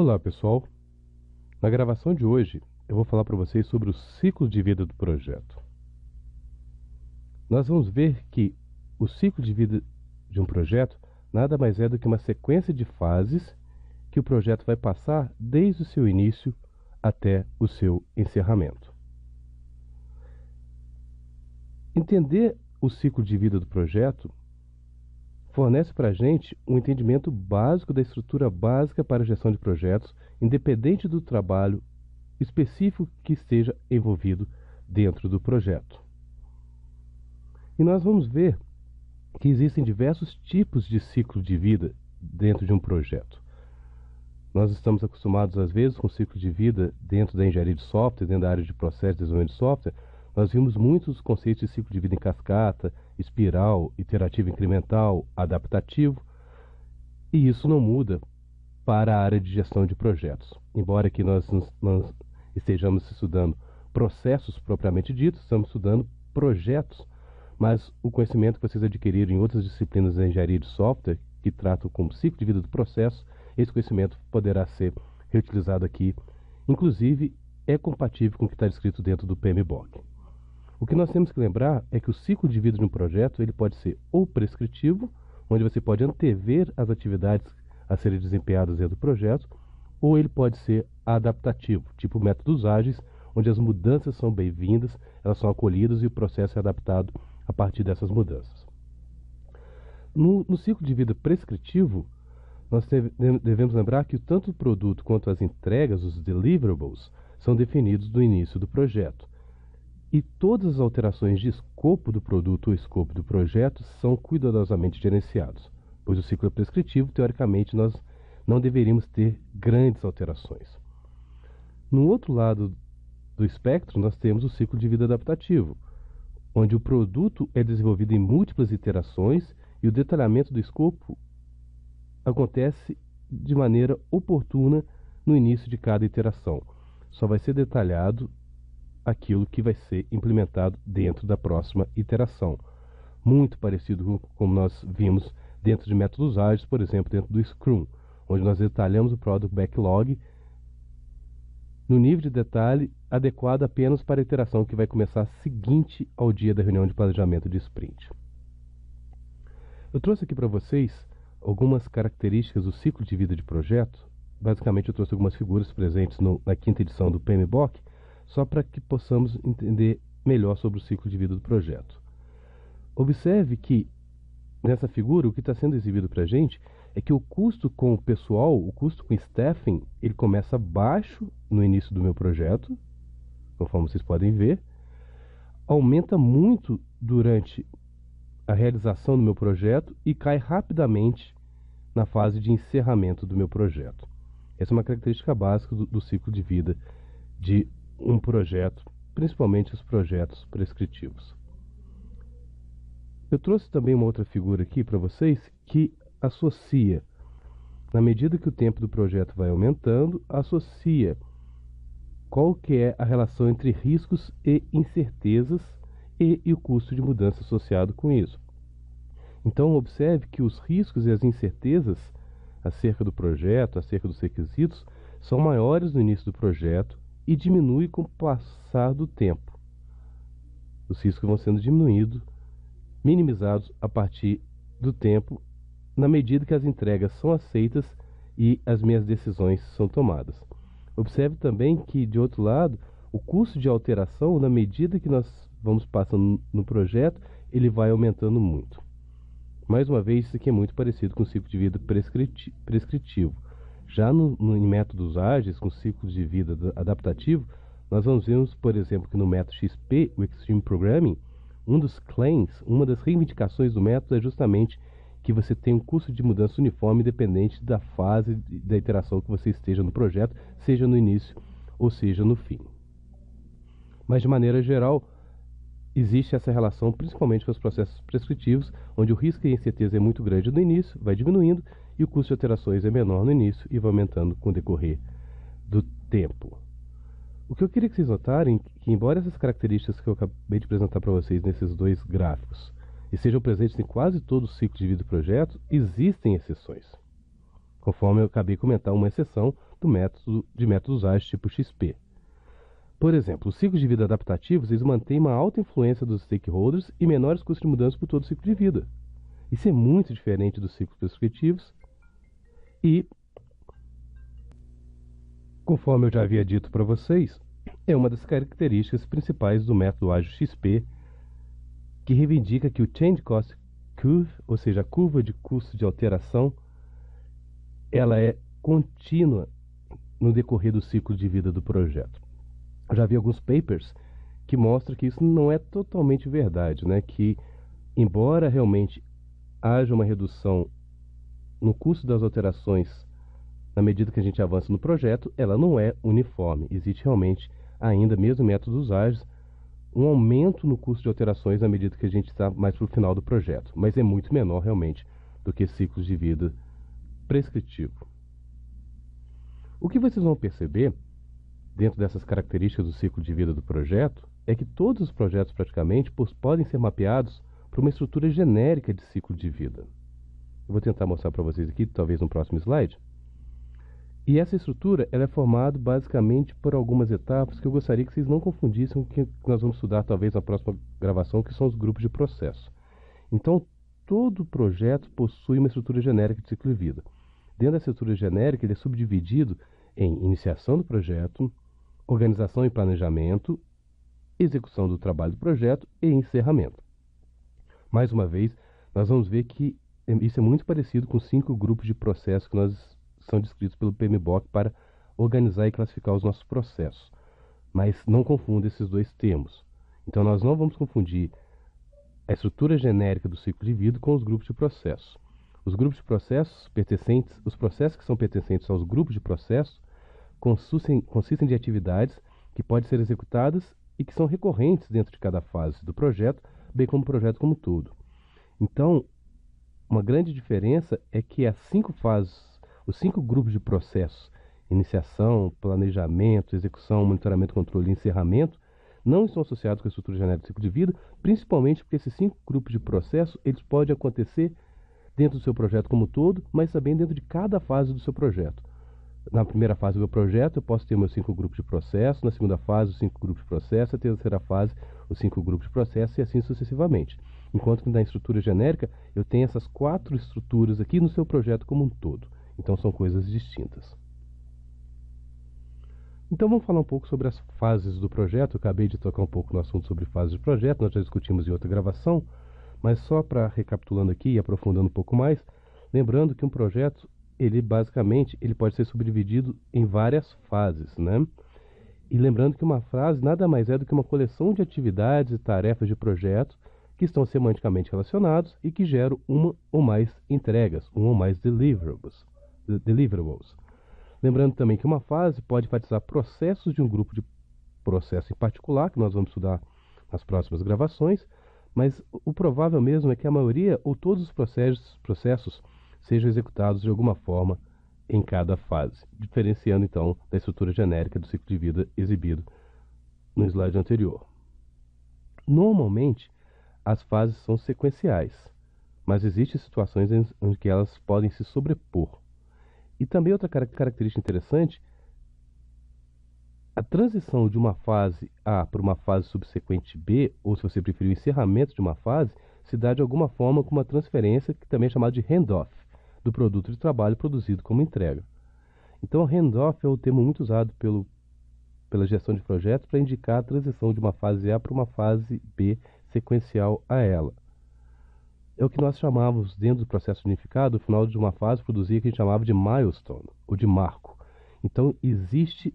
Olá pessoal, na gravação de hoje eu vou falar para vocês sobre o ciclo de vida do projeto. Nós vamos ver que o ciclo de vida de um projeto nada mais é do que uma sequência de fases que o projeto vai passar desde o seu início até o seu encerramento. Entender o ciclo de vida do projeto fornece para a gente um entendimento básico da estrutura básica para a gestão de projetos, independente do trabalho específico que esteja envolvido dentro do projeto. E nós vamos ver que existem diversos tipos de ciclo de vida dentro de um projeto. Nós estamos acostumados, às vezes, com ciclo de vida dentro da engenharia de software, dentro da área de processo de desenvolvimento de software. Nós vimos muitos conceitos de ciclo de vida em cascata, espiral, iterativo incremental, adaptativo, e isso não muda para a área de gestão de projetos. Embora aqui nós estejamos estudando processos propriamente ditos, estamos estudando projetos, mas o conhecimento que vocês adquiriram em outras disciplinas da engenharia de software, que tratam como ciclo de vida do processo, esse conhecimento poderá ser reutilizado aqui. Inclusive, é compatível com o que está descrito dentro do PMBOK. O que nós temos que lembrar é que o ciclo de vida de um projeto ele pode ser ou prescritivo, onde você pode antever as atividades a serem desempenhadas dentro do projeto, ou ele pode ser adaptativo, tipo métodos ágeis, onde as mudanças são bem-vindas, elas são acolhidas e o processo é adaptado a partir dessas mudanças. No ciclo de vida prescritivo, nós devemos lembrar que tanto o produto quanto as entregas, os deliverables, são definidos no início do projeto. E todas as alterações de escopo do produto ou escopo do projeto são cuidadosamente gerenciados, pois o ciclo é prescritivo, teoricamente, nós não deveríamos ter grandes alterações. No outro lado do espectro, nós temos o ciclo de vida adaptativo, onde o produto é desenvolvido em múltiplas iterações e o detalhamento do escopo acontece de maneira oportuna no início de cada iteração. Só vai ser detalhado aquilo que vai ser implementado dentro da próxima iteração. Muito parecido com como nós vimos dentro de métodos ágeis, por exemplo, dentro do Scrum, onde nós detalhamos o Product Backlog no nível de detalhe adequado apenas para a iteração que vai começar seguinte ao dia da reunião de planejamento de sprint. Eu trouxe aqui para vocês algumas características do ciclo de vida de projeto. Basicamente, eu trouxe algumas figuras presentes na quinta edição do PMBOK, só para que possamos entender melhor sobre o ciclo de vida do projeto. Observe que, nessa figura, o que está sendo exibido para a gente é que o custo com o pessoal, o custo com staffing, ele começa baixo no início do meu projeto, conforme vocês podem ver, aumenta muito durante a realização do meu projeto e cai rapidamente na fase de encerramento do meu projeto. Essa é uma característica básica do ciclo de vida de um projeto, principalmente os projetos prescritivos. Eu trouxe também uma outra figura aqui para vocês que associa, na medida que o tempo do projeto vai aumentando, associa qual que é a relação entre riscos e incertezas e o custo de mudança associado com isso. Então, observe que os riscos e as incertezas acerca do projeto, acerca dos requisitos, são maiores no início do projeto e diminui com o passar do tempo. Os riscos vão sendo diminuídos, minimizados a partir do tempo, na medida que as entregas são aceitas e as minhas decisões são tomadas. Observe também que, de outro lado, o custo de alteração, na medida que nós vamos passando no projeto, ele vai aumentando muito. Mais uma vez, isso aqui é muito parecido com o ciclo de vida prescritivo. Já em métodos ágeis, com ciclos de vida adaptativo, nós vamos ver, por exemplo, que no método XP, o Extreme Programming, um dos claims, uma das reivindicações do método é justamente que você tem um custo de mudança uniforme independente da fase da iteração que você esteja no projeto, seja no início ou seja no fim. Mas, de maneira geral, existe essa relação principalmente com os processos prescritivos, onde o risco e a incerteza é muito grande no início, vai diminuindo, e o custo de alterações é menor no início e vai aumentando com o decorrer do tempo. O que eu queria que vocês notarem é que, embora essas características que eu acabei de apresentar para vocês nesses dois gráficos estejam presentes em quase todo o ciclo de vida do projeto, existem exceções. conforme eu acabei de comentar, uma exceção de métodos ágeis tipo XP. Por exemplo, os ciclos de vida adaptativos eles mantêm uma alta influência dos stakeholders e menores custos de mudança por todo o ciclo de vida. Isso é muito diferente dos ciclos prescritivos e, conforme eu já havia dito para vocês, é uma das características principais do método ágil XP, que reivindica que o Change Cost Curve, ou seja, a curva de custo de alteração, ela é contínua no decorrer do ciclo de vida do projeto. Eu já vi alguns papers que mostram que isso não é totalmente verdade, né? Que, embora realmente haja uma redução no custo das alterações na medida que a gente avança no projeto, ela não é uniforme. Existe realmente, ainda mesmo em métodos ágeis, um aumento no custo de alterações na medida que a gente está mais para o final do projeto, mas é muito menor realmente do que ciclos de vida prescritivo. O que vocês vão perceber dentro dessas características do ciclo de vida do projeto é que todos os projetos praticamente podem ser mapeados para uma estrutura genérica de ciclo de vida. Eu vou tentar mostrar para vocês aqui, talvez no próximo slide. E essa estrutura ela é formada basicamente por algumas etapas que eu gostaria que vocês não confundissem com o que nós vamos estudar talvez na próxima gravação, que são os grupos de processo. Então, todo projeto possui uma estrutura genérica de ciclo de vida. Dentro dessa estrutura genérica, ele é subdividido em iniciação do projeto, organização e planejamento, execução do trabalho do projeto e encerramento. Mais uma vez, nós vamos ver que isso é muito parecido com 5 grupos de processos que são descritos pelo PMBOK para organizar e classificar os nossos processos. Mas não confunda esses dois termos. Então, nós não vamos confundir a estrutura genérica do ciclo de vida com os grupos de processos. Os grupos de processos os processos que são pertencentes aos grupos de processos consistem de atividades que podem ser executadas e que são recorrentes dentro de cada fase do projeto, bem como o projeto como um todo. Então, uma grande diferença é que as 5 fases, os 5 grupos de processos, iniciação, planejamento, execução, monitoramento, controle e encerramento, não estão associados com a estrutura genérica do ciclo de vida, principalmente porque esses 5 grupos de processos eles podem acontecer dentro do seu projeto como um todo, mas também dentro de cada fase do seu projeto. Na primeira fase do meu projeto, eu posso ter meus 5 grupos de processo, na segunda fase, os 5 grupos de processo, na terceira fase, os 5 grupos de processo e assim sucessivamente. Enquanto que na estrutura genérica, eu tenho essas 4 estruturas aqui no seu projeto como um todo. Então, são coisas distintas. Então, vamos falar um pouco sobre as fases do projeto. Eu acabei de tocar um pouco no assunto sobre fases de projeto, nós já discutimos em outra gravação, mas só para recapitulando aqui e aprofundando um pouco mais, lembrando que um projeto, ele basicamente pode ser subdividido em várias fases, né? E lembrando que uma fase nada mais é do que uma coleção de atividades e tarefas de projeto que estão semanticamente relacionados e que geram uma ou mais entregas, um ou mais deliverables. Lembrando também que uma fase pode enfatizar processos de um grupo de processo em particular, que nós vamos estudar nas próximas gravações, mas o provável mesmo é que a maioria ou todos os processos sejam executados de alguma forma em cada fase, diferenciando então da estrutura genérica do ciclo de vida exibido no slide anterior. Normalmente, as fases são sequenciais, mas existem situações em que elas podem se sobrepor. E também outra característica interessante, a transição de uma fase A para uma fase subsequente B, ou se você preferir o encerramento de uma fase, se dá de alguma forma com uma transferência que também é chamada de handoff, do produto de trabalho produzido como entrega. Então, handoff é o termo muito usado pela gestão de projetos para indicar a transição de uma fase A para uma fase B sequencial a ela. É o que nós chamávamos, dentro do processo unificado, o final de uma fase produzia o que a gente chamava de milestone, ou de marco. Então, existe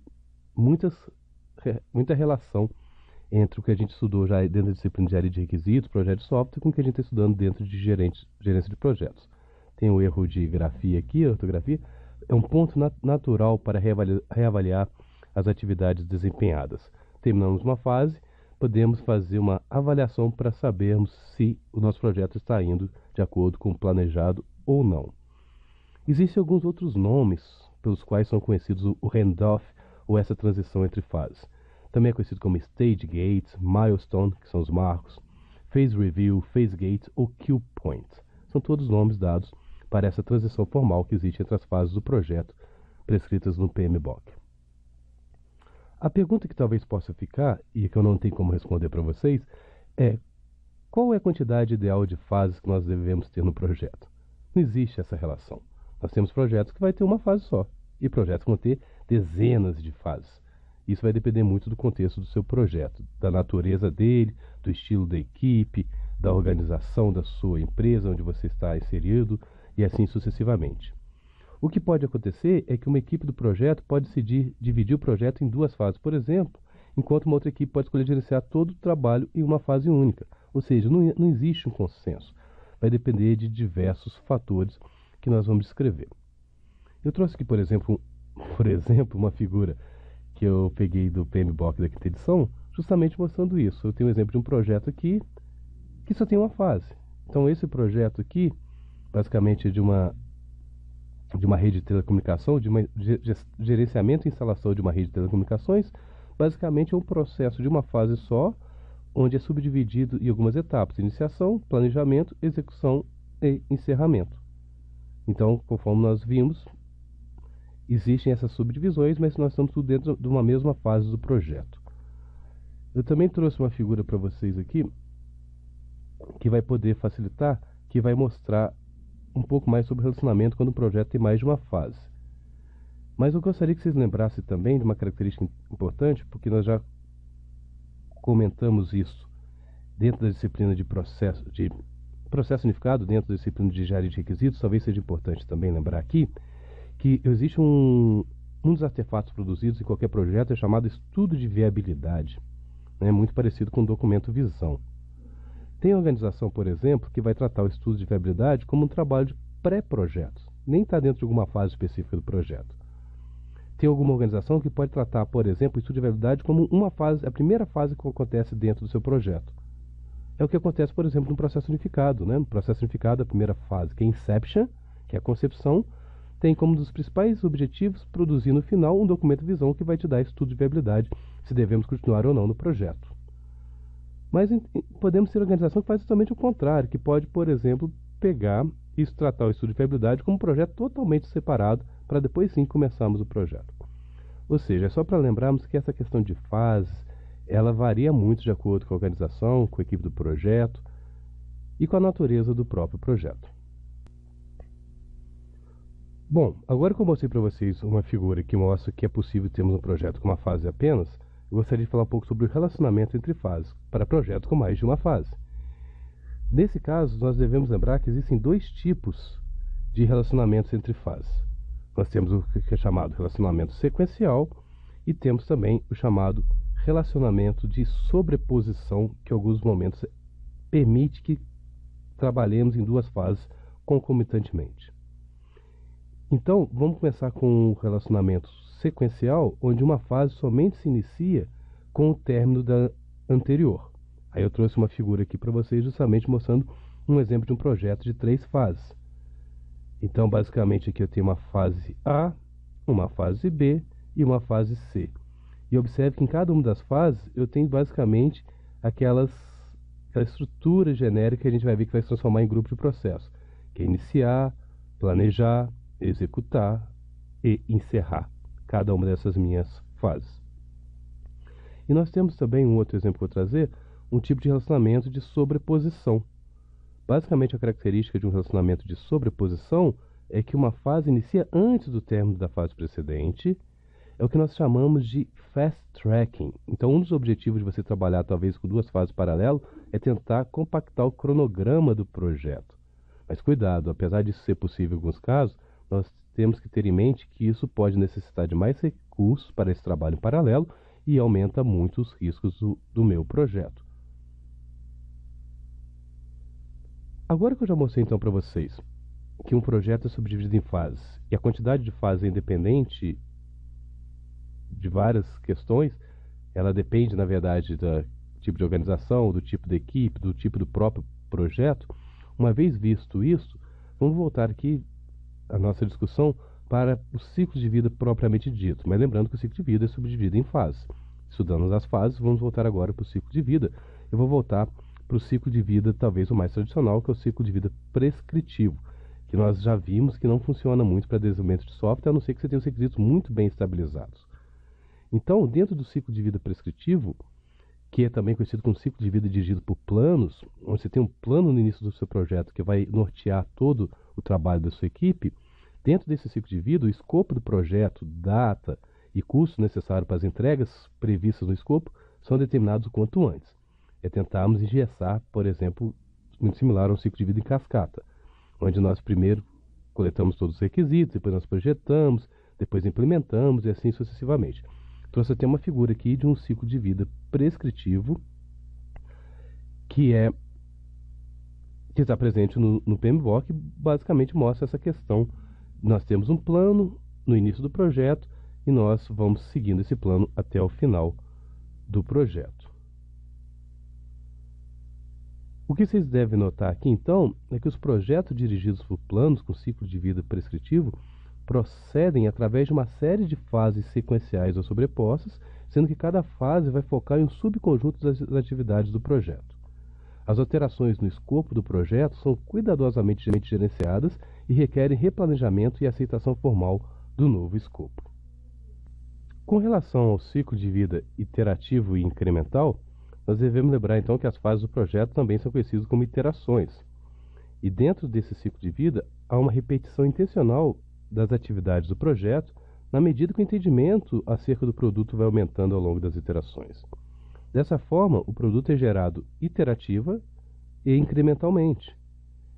muita relação entre o que a gente estudou já dentro da disciplina de área de requisitos, projeto de software, com o que a gente está estudando dentro de gerência de projetos. Tem um erro de grafia aqui, ortografia, é um ponto natural para reavaliar as atividades desempenhadas. Terminamos uma fase, podemos fazer uma avaliação para sabermos se o nosso projeto está indo de acordo com o planejado ou não. Existem alguns outros nomes pelos quais são conhecidos o handoff ou essa transição entre fases. Também é conhecido como stage gate, milestone, que são os marcos, phase review, phase gate ou kill point. São todos nomes dados para essa transição formal que existe entre as fases do projeto prescritas no PMBOK. A pergunta que talvez possa ficar, e que eu não tenho como responder para vocês, é: qual é a quantidade ideal de fases que nós devemos ter no projeto? Não existe essa relação. Nós temos projetos que vai ter uma fase só, e projetos que vão ter dezenas de fases. Isso vai depender muito do contexto do seu projeto, da natureza dele, do estilo da equipe, da organização da sua empresa onde você está inserido e assim sucessivamente. O que pode acontecer é que uma equipe do projeto pode decidir dividir o projeto em duas fases, por exemplo, enquanto uma outra equipe pode escolher gerenciar todo o trabalho em uma fase única. Ou seja, não existe um consenso. Vai depender de diversos fatores que nós vamos descrever. Eu trouxe aqui, por exemplo, uma figura que eu peguei do PMBOK da quinta edição, justamente mostrando isso. Eu tenho um exemplo de um projeto aqui que só tem uma fase. Então, esse projeto aqui, basicamente, é de uma rede de telecomunicação, de gerenciamento e instalação de uma rede de telecomunicações, basicamente é um processo de uma fase só, onde é subdividido em algumas etapas: iniciação, planejamento, execução e encerramento. Então, conforme nós vimos, existem essas subdivisões, mas nós estamos tudo dentro de uma mesma fase do projeto. Eu também trouxe uma figura para vocês aqui, que vai poder facilitar, que vai mostrar um pouco mais sobre o relacionamento quando o projeto tem mais de uma fase. Mas eu gostaria que vocês lembrassem também de uma característica importante, porque nós já comentamos isso dentro da disciplina de processo unificado, dentro da disciplina de engenharia de requisitos. Talvez seja importante também lembrar aqui que existe um dos artefatos produzidos em qualquer projeto é chamado estudo de viabilidade, né? Muito parecido com o documento visão. Tem organização, por exemplo, que vai tratar o estudo de viabilidade como um trabalho de pré-projeto, nem está dentro de alguma fase específica do projeto. Tem alguma organização que pode tratar, por exemplo, o estudo de viabilidade como uma fase, a primeira fase que acontece dentro do seu projeto. É o que acontece, por exemplo, no processo unificado, né? No processo unificado, a primeira fase, que é Inception, que é a concepção, tem como um dos principais objetivos produzir no final um documento visão que vai te dar estudo de viabilidade, se devemos continuar ou não no projeto. Mas podemos ter organização que faz totalmente o contrário, que pode, por exemplo, pegar e tratar o estudo de viabilidade como um projeto totalmente separado, para depois sim começarmos o projeto. Ou seja, é só para lembrarmos que essa questão de fases, ela varia muito de acordo com a organização, com a equipe do projeto e com a natureza do próprio projeto. Bom, agora que eu mostrei para vocês uma figura que mostra que é possível termos um projeto com uma fase apenas, eu gostaria de falar um pouco sobre o relacionamento entre fases, para projetos com mais de uma fase. Nesse caso, nós devemos lembrar que existem dois tipos de relacionamentos entre fases. Nós temos o que é chamado relacionamento sequencial e temos também o chamado relacionamento de sobreposição, que em alguns momentos permite que trabalhemos em duas fases concomitantemente. Então, vamos começar com o relacionamento sequencial, onde uma fase somente se inicia com o término da anterior. Aí eu trouxe uma figura aqui para vocês, justamente mostrando um exemplo de um projeto de 3 fases. Então, basicamente, aqui eu tenho uma fase A, uma fase B e uma fase C. E observe que em cada uma das fases eu tenho basicamente aquela estrutura genérica que a gente vai ver que vai se transformar em grupo de processo, que é iniciar, planejar, executar e encerrar cada uma dessas minhas fases. E nós temos também um outro exemplo que eu vou trazer, um tipo de relacionamento de sobreposição. Basicamente, a característica de um relacionamento de sobreposição é que uma fase inicia antes do término da fase precedente. É o que nós chamamos de fast tracking. Então, um dos objetivos de você trabalhar talvez com 2 fases paralelas é tentar compactar o cronograma do projeto. Mas cuidado, apesar disso ser possível em alguns casos, nós temos que ter em mente que isso pode necessitar de mais recursos para esse trabalho em paralelo e aumenta muito os riscos do meu projeto. Agora que eu já mostrei então para vocês que um projeto é subdividido em fases e a quantidade de fases é independente de várias questões, ela depende, na verdade, do tipo de organização, do tipo de equipe, do tipo do próprio projeto. Uma vez visto isso, vamos voltar aqui a nossa discussão para o ciclo de vida propriamente dito. Mas lembrando que o ciclo de vida é subdividido em fases. Estudando as fases, vamos voltar agora para o ciclo de vida. Eu vou voltar para o ciclo de vida talvez o mais tradicional, que é o ciclo de vida prescritivo, que que nós já vimos que não funciona muito para desenvolvimento de software, a não ser que você tenha os requisitos muito bem estabilizados. Então, dentro do ciclo de vida prescritivo, que é também conhecido como ciclo de vida dirigido por planos, onde você tem um plano no início do seu projeto que vai nortear todo o trabalho da sua equipe, dentro desse ciclo de vida, o escopo do projeto, data e custo necessário para as entregas previstas no escopo são determinados o quanto antes. É tentarmos engessar, por exemplo, muito similar a um ciclo de vida em cascata, onde nós primeiro coletamos todos os requisitos, depois nós projetamos, depois implementamos e assim sucessivamente. Então você tem uma figura aqui de um ciclo de vida prescritivo que está presente no PMBOK, que basicamente mostra essa questão. Nós temos um plano no início do projeto e nós vamos seguindo esse plano até o final do projeto. O que vocês devem notar aqui, então, é que os projetos dirigidos por planos com ciclo de vida prescritivo procedem através de uma série de fases sequenciais ou sobrepostas, sendo que cada fase vai focar em um subconjunto das atividades do projeto. As alterações no escopo do projeto são cuidadosamente gerenciadas e requerem replanejamento e aceitação formal do novo escopo. Com relação ao ciclo de vida iterativo e incremental, nós devemos lembrar então que as fases do projeto também são conhecidas como iterações. E dentro desse ciclo de vida, há uma repetição intencional das atividades do projeto, na medida que o entendimento acerca do produto vai aumentando ao longo das iterações. Dessa forma, o produto é gerado iterativa e incrementalmente.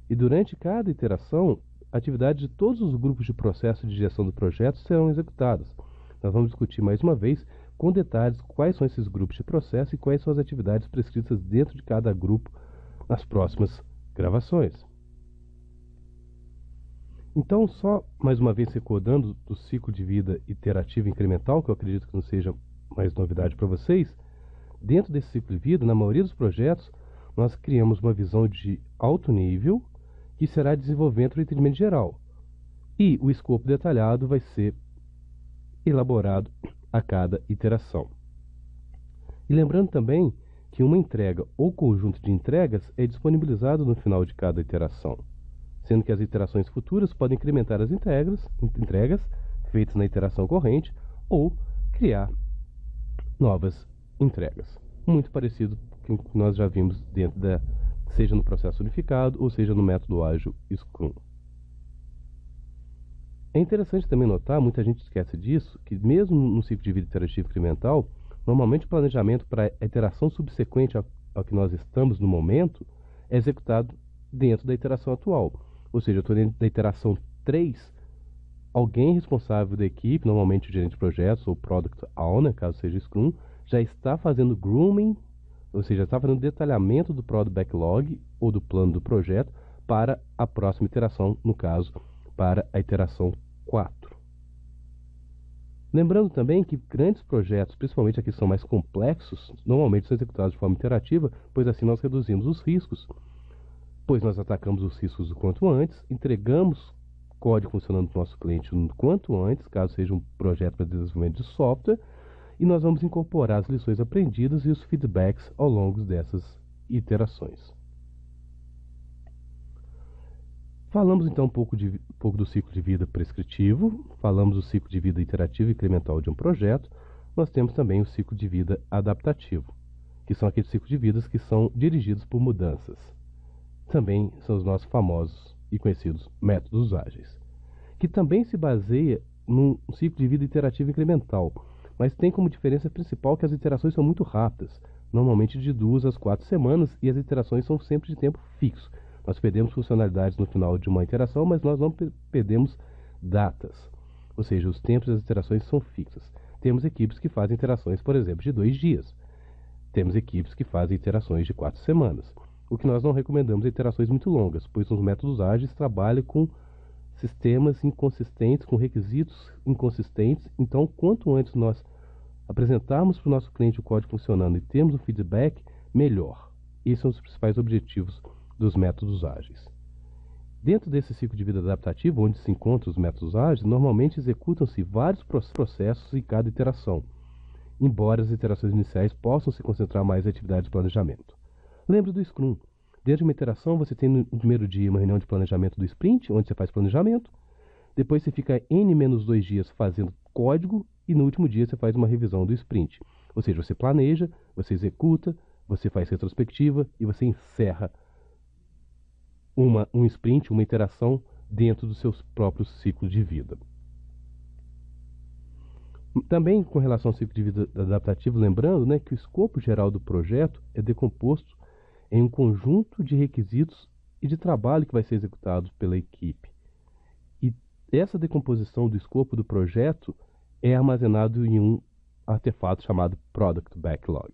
E durante cada iteração, atividades de todos os grupos de processo de gestão do projeto serão executadas. Nós vamos discutir mais uma vez, com detalhes, quais são esses grupos de processo e quais são as atividades prescritas dentro de cada grupo nas próximas gravações. Então, só mais uma vez recordando do ciclo de vida iterativo e incremental, que eu acredito que não seja mais novidade para vocês, dentro desse ciclo de vida, na maioria dos projetos, nós criamos uma visão de alto nível que será desenvolvimento do entendimento geral. E o escopo detalhado vai ser elaborado a cada iteração. E lembrando também que uma entrega ou conjunto de entregas é disponibilizado no final de cada iteração, sendo que as iterações futuras podem incrementar as entregas feitas na iteração corrente ou criar novas entregas. Muito parecido com o que nós já vimos dentro seja no processo unificado ou seja no método ágil Scrum. É interessante também notar, muita gente esquece disso, que mesmo no ciclo de vida iterativo incremental, normalmente o planejamento para a iteração subsequente ao que nós estamos no momento é executado dentro da iteração atual. Ou seja, eu estou dentro da iteração 3, alguém responsável da equipe, normalmente o gerente de projetos ou Product Owner, caso seja Scrum, já está fazendo grooming, ou seja, está fazendo detalhamento do Product Backlog ou do plano do projeto para a próxima iteração, no caso, para a iteração 4. Lembrando também que grandes projetos, principalmente aqueles que são mais complexos, normalmente são executados de forma iterativa, pois assim nós reduzimos os riscos, pois nós atacamos os riscos o quanto antes, entregamos código funcionando para o nosso cliente o quanto antes, caso seja um projeto para desenvolvimento de software, e nós vamos incorporar as lições aprendidas e os feedbacks ao longo dessas iterações. Falamos então um pouco do ciclo de vida prescritivo, falamos do ciclo de vida iterativo e incremental de um projeto, nós temos também o ciclo de vida adaptativo, que são aqueles ciclos de vidas que são dirigidos por mudanças. Também são os nossos famosos e conhecidos métodos ágeis, que também se baseia num ciclo de vida iterativo incremental, mas tem como diferença principal que as iterações são muito rápidas, normalmente de 2 a 4 semanas, e as iterações são sempre de tempo fixo. Nós perdemos funcionalidades no final de uma iteração, mas nós não perdemos datas, ou seja, os tempos das iterações são fixos. Temos equipes que fazem iterações, por exemplo, de 2 dias. Temos equipes que fazem iterações de 4 semanas. O que nós não recomendamos é iterações muito longas, pois os métodos ágeis trabalham com sistemas inconsistentes, com requisitos inconsistentes. Então, quanto antes nós apresentarmos para o nosso cliente o código funcionando e temos um feedback, melhor. Esses são os principais objetivos dos métodos ágeis. Dentro desse ciclo de vida adaptativo, onde se encontram os métodos ágeis, normalmente executam-se vários processos em cada iteração, embora as iterações iniciais possam se concentrar mais em atividades de planejamento. Lembre do Scrum. Dentro de uma iteração, você tem no primeiro dia uma reunião de planejamento do sprint, onde você faz planejamento. Depois você fica N-2 dias fazendo código e no último dia você faz uma revisão do sprint. Ou seja, você planeja, você executa, você faz retrospectiva e você encerra um sprint, uma iteração dentro dos seus próprios ciclos de vida. Também com relação ao ciclo de vida adaptativo, lembrando, né, que o escopo geral do projeto é decomposto em um conjunto de requisitos e de trabalho que vai ser executado pela equipe. E essa decomposição do escopo do projeto é armazenado em um artefato chamado Product Backlog.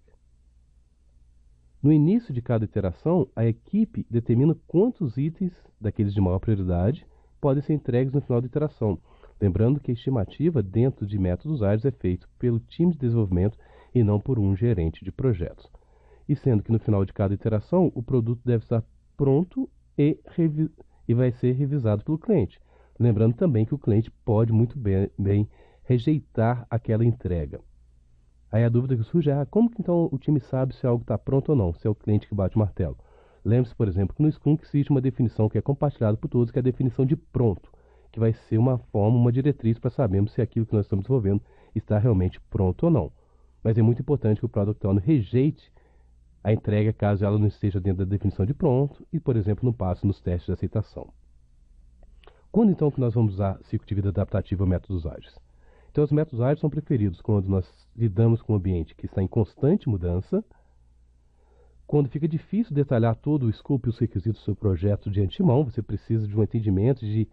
No início de cada iteração, a equipe determina quantos itens daqueles de maior prioridade podem ser entregues no final da iteração. Lembrando que a estimativa dentro de métodos ágeis é feita pelo time de desenvolvimento e não por um gerente de projetos. E sendo que no final de cada iteração, o produto deve estar pronto e vai ser revisado pelo cliente. Lembrando também que o cliente pode muito bem rejeitar aquela entrega. Aí a dúvida que surge é, como que então o time sabe se algo está pronto ou não, se é o cliente que bate o martelo? Lembre-se, por exemplo, que no Scrum existe uma definição que é compartilhada por todos, que é a definição de pronto, que vai ser uma forma, uma diretriz para sabermos se aquilo que nós estamos desenvolvendo está realmente pronto ou não. Mas é muito importante que o Product Owner rejeite a entrega caso ela não esteja dentro da definição de pronto e, por exemplo, não passe nos testes de aceitação. Quando então que nós vamos usar ciclo de vida adaptativo ou métodos ágeis? Então, os métodos ágeis são preferidos quando nós lidamos com um ambiente que está em constante mudança, quando fica difícil detalhar todo o escopo e os requisitos do seu projeto de antemão, você precisa de um entendimento de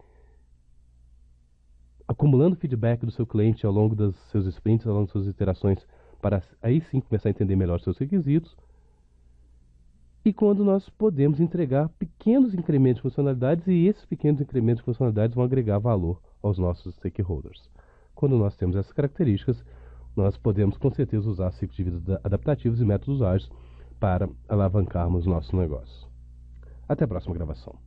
acumulando feedback do seu cliente ao longo dos seus sprints, ao longo das suas iterações, para aí sim começar a entender melhor os seus requisitos. E quando nós podemos entregar pequenos incrementos de funcionalidades e esses pequenos incrementos de funcionalidades vão agregar valor aos nossos stakeholders. Quando nós temos essas características, nós podemos com certeza usar ciclos de vida adaptativos e métodos ágeis para alavancarmos nosso negócio. Até a próxima gravação.